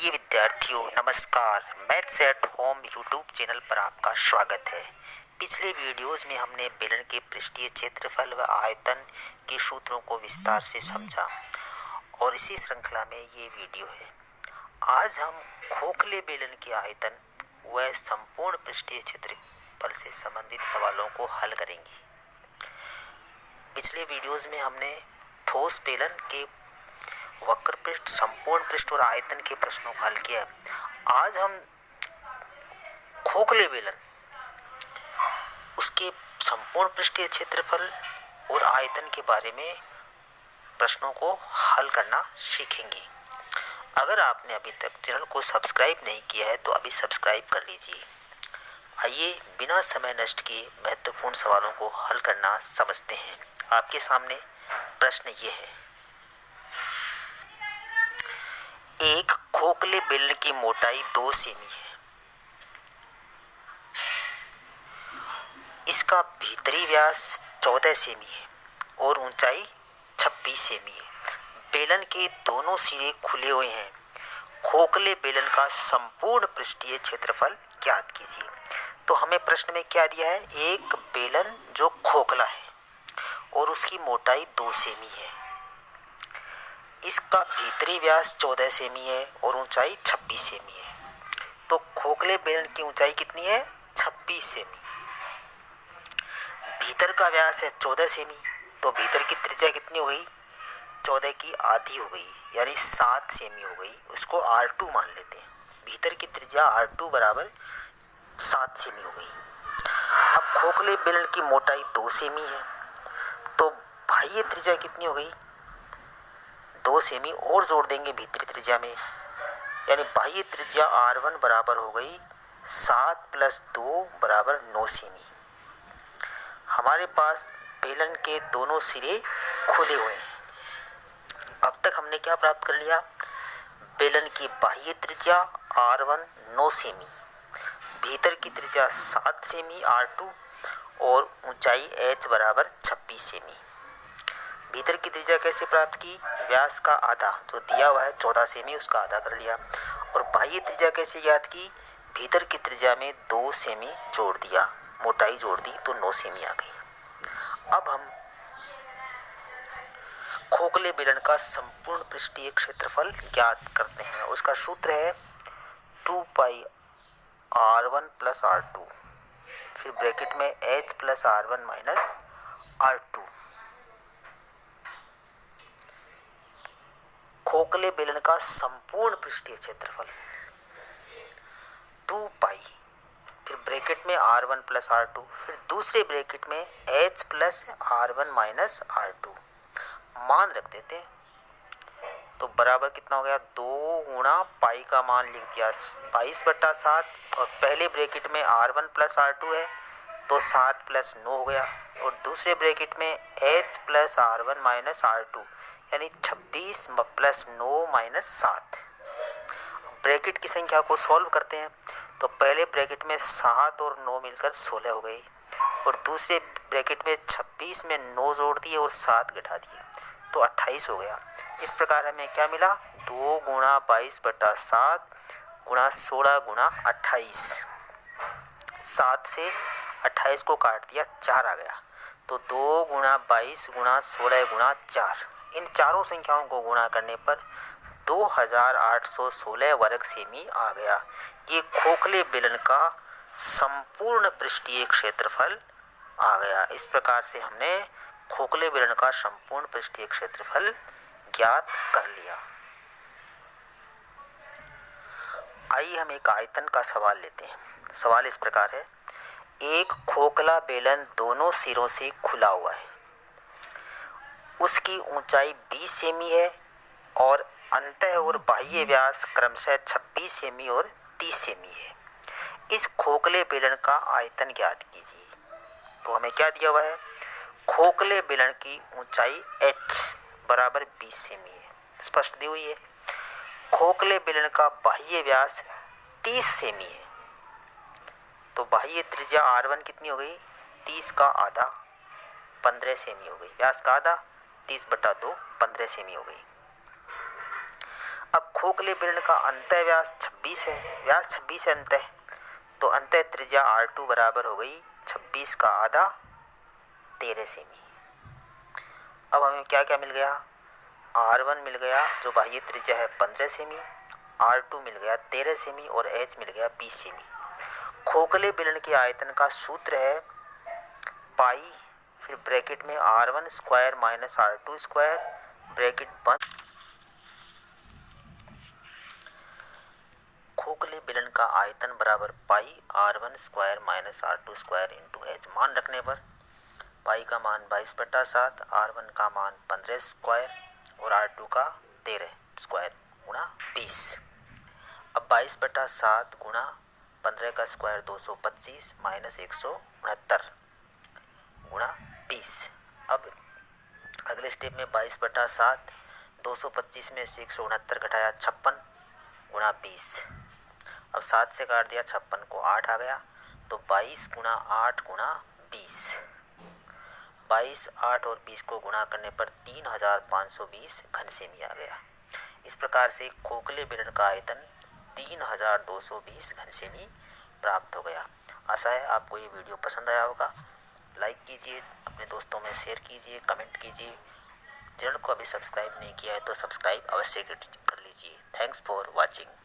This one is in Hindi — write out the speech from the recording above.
प्रिय विद्यार्थियों नमस्कार। Maths at home YouTube channel पर आपका स्वागत है। पिछले वीडियोस में हमने बेलन के पृष्ठीय क्षेत्रफल व आयतन के सूत्रों को विस्तार से समझा और इसी श्रृंखला में ये वीडियो है। आज हम खोखले बेलन के आयतन व संपूर्ण पृष्ठीय क्षेत्रफल से संबंधित सवालों को हल करेंगे। पिछले वीडियोस में हमने ठोस बेलन के वक्र पृष्ठ, संपूर्ण पृष्ठ और आयतन के प्रश्नों को हल किया। आज हम खोखले बेलन, उसके संपूर्ण पृष्ठीय क्षेत्रफल और आयतन के बारे में प्रश्नों को हल करना सीखेंगे। अगर आपने अभी तक चैनल को सब्सक्राइब नहीं किया है तो अभी सब्सक्राइब कर लीजिए। आइए बिना समय नष्ट किए महत्वपूर्ण सवालों को हल करना समझते हैं। आपके सामने प्रश्न ये है। एक खोखले बेलन की मोटाई 2 सेमी है। इसका भीतरी व्यास 14 सेमी है और ऊंचाई 26 सेमी है। बेलन के दोनों सिरे खुले हुए हैं। खोखले बेलन का संपूर्ण पृष्ठीय क्षेत्रफल ज्ञात कीजिए। तो हमें प्रश्न में क्या दिया है? एक बेलन जो खोखला है और उसकी मोटाई 2 सेमी है। इसका भीतरी व्यास 14 सेमी है और ऊंचाई 26 सेमी है। तो खोखले बेलन की ऊंचाई कितनी है? 26 सेमी। भीतर का व्यास है 14 सेमी, तो भीतर की त्रिज्या कितनी हो गई? 14 की आधी हो गई, यानी 7 सेमी हो गई। उसको R2 मान लेते हैं। भीतर की त्रिज्या R2 बराबर 7 सेमी हो गई। अब खोखले बेलन की मोटाई 2 सेमी है, तो बाह्य त्रिज्या कितनी हो गई? 2 सेमी और जोड़ देंगे भीतरी त्रिज्या में, यानी बाह्य त्रिज्या R1 बराबर हो गई 7 + 2 बराबर 9 सेमी। हमारे पास बेलन के दोनों सिरे खुले हुए हैं। अब तक हमने क्या प्राप्त कर लिया? बेलन की बाह्य त्रिज्या R1 9 सेमी, भीतर की त्रिज्या 7 सेमी R2 और ऊंचाई h बराबर 26 सेमी। भीतर की त्रिज्या कैसे प्राप्त की? व्यास का आधा जो दिया हुआ है 14 सेमी, उसका आधा कर लिया। और बाह्य त्रिज्या कैसे ज्ञात की? भीतर की त्रिज्या में 2 सेमी जोड़ दिया, मोटाई जोड़ दी तो 9 सेमी आ गई। अब हम खोखले बेलन का संपूर्ण पृष्ठीय क्षेत्रफल ज्ञात करते हैं। उसका सूत्र है 2 पाई R1 + R2, फिर ब्रैकेट में h + R1 - R2। खोखले बेलन का संपूर्ण पृष्ठीय क्षेत्रफल 2 पाई, फिर ब्रैकेट में R1 + R2, फिर दूसरे ब्रैकेट में h + R1 - R2 मान रख देते हैं। तो बराबर कितना हो गया? 2 गुणा पाई का मान लिख दिया 22/7, और पहले ब्रैकेट में R1 + R2 है तो 7 + 9 हो गया, और दूसरे ब्रैकेट में h + R1 - R2 यानी 26 + 9 - 7। ब्रैकेट की संख्या को सॉल्व करते हैं तो पहले ब्रैकेट में 7 और 9 मिलकर 16 हो गई, और दूसरे ब्रैकेट में 26 में 9 जोड़ दिए और 7 घटा दिए तो 28 हो गया। इस प्रकार हमें क्या मिला? 2 गुणा 22/7 गुणा 16 गुणा 28। 7 से 28 को काट दिया, 4 आ गया। तो 2 गुणा 22 गुणा 16 गुणा 4, इन चारों संख्याओं को गुणा करने पर 2816 वर्ग सेमी आ गया। ये खोखले बेलन का संपूर्ण पृष्ठीय क्षेत्रफल आ गया। इस प्रकार से हमने खोखले बेलन का संपूर्ण पृष्ठीय क्षेत्रफल ज्ञात कर लिया। आइए हम एक आयतन का सवाल लेते हैं। सवाल इस प्रकार है। एक खोखला बेलन दोनों सिरों से खुला हुआ है। उसकी ऊंचाई 20 सेमी है और अंतः और बाह्य व्यास क्रमशः 26 सेमी और 30 सेमी है। इस खोखले बेलन का आयतन ज्ञात कीजिए। तो हमें क्या दिया हुआ है? खोखले बेलन की ऊंचाई h बराबर 20 सेमी है, स्पष्ट दी हुई है। खोखले बेलन का बाह्य व्यास 30 सेमी है, तो बाह्य त्रिज्या R1 कितनी हो गई? 30 का आधा 15 सेमी हो गई। व्यास का आधा 30/2 15 सेमी हो गई। अब खोखले बेलन का अंतः व्यास 26 है, व्यास 26 है अंतः, तो अंतः त्रिज्या R2 बराबर हो गई 26 का आधा 13 सेमी। अब हमें क्या क्या मिल गया, R1 मिल गया जो बाह्य त्रिज्या है 15 सेमी, R2 मिल गया 13 सेमी और H मिल गया 20 सेमी। खोखले बेलन के आयतन का सूत्र है पाई, फिर ब्रैकेट में R1 square minus R2 square, bracket बंद। खोखले बेलन का आयतन बराबर पाई R1 square minus R2 square into H। मान रखने पर पाई का मान 22/7, R1 का मान 15 स्क्वायर और R2 का 13 स्क्वायर गुणा 20। अब 22/7 गुणा 15 का स्क्वायर 225 माइनस 169 गुणा 20। अब अगले स्टेप में 22/7, 225 में से 169 घटाया 56 गुणा 20। अब 7 से काट दिया 56 को, 8 आ गया, तो 22 गुणा 8 गुणा 20। 22, 8 और 20 को गुणा करने पर 3520 घन सेमी आ गया। इस प्रकार से खोखले बेलन का आयतन 3220 घन सेमी प्राप्त हो गया। आशा है आपको ये वीडियो पसंद आया होगा। लाइक कीजिए, अपने दोस्तों में शेयर कीजिए, कमेंट कीजिए। चैनल को अभी सब्सक्राइब नहीं किया है तो सब्सक्राइब अवश्य कर लीजिए। Thanks for watching.